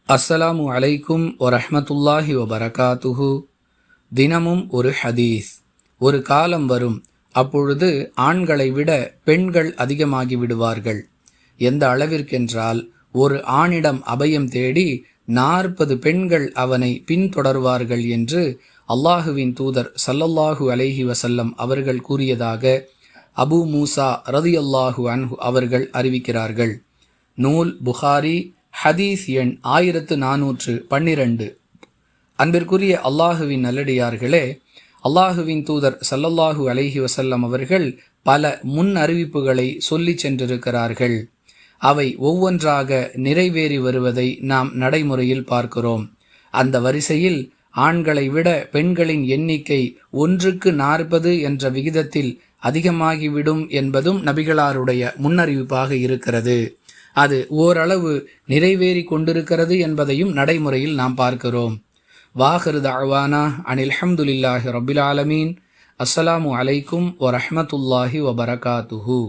அஸ்ஸலாமு அலைக்கும் வரஹ்மத்துல்லாஹி வபரகாத்துஹு. தினமும் ஒரு ஹதீஸ். ஒரு காலம் வரும், அப்பொழுது ஆண்களை விட பெண்கள் அதிகமாகி விடுவார்கள். எந்த அளவிற்கென்றால், ஒரு ஆணிடம் அபயம் தேடி 40 பெண்கள் அவனை பின்தொடர்வார்கள் என்று அல்லாஹுவின் தூதர் ஸல்லல்லாஹு அலைஹி வஸல்லம் அவர்கள் கூறியதாக அபூ மூசா ரலியல்லாஹு அன்ஹு அவர்கள் அறிவிக்கிறார்கள். நூல் புகாரி, ஹதீஸ் எண் 1412. அன்பிற்குரிய அல்லாஹுவின் நல்லடியார்களே, அல்லாஹுவின் தூதர் ஸல்லல்லாஹு அலைஹி வஸல்லம் அவர்கள் பல முன் அறிவிப்புகளை சொல்லி சென்றிருக்கிறார்கள். அவை ஒவ்வொன்றாக நிறைவேறி வருவதை நாம் நடைமுறையில் பார்க்கிறோம். அந்த வரிசையில் ஆண்களை விட பெண்களின் எண்ணிக்கை 1க்கு 40 என்ற விகிதத்தில் அதிகமாகிவிடும் என்பதும் நபிகளாருடைய முன்னறிவிப்பாக இருக்கிறது. அது ஓரளவு நிறைவேறி கொண்டிருக்கிறது என்பதையும் நடைமுறையில் நாம் பார்க்கிறோம். வாஹிரு தஅவானா அனில் ஹம்துலில்லாஹி ரப்பில் ஆலமீன். அஸ்ஸலாமு அலைக்கும் வரஹ்மத்துல்லாஹி வபரகாத்துஹு.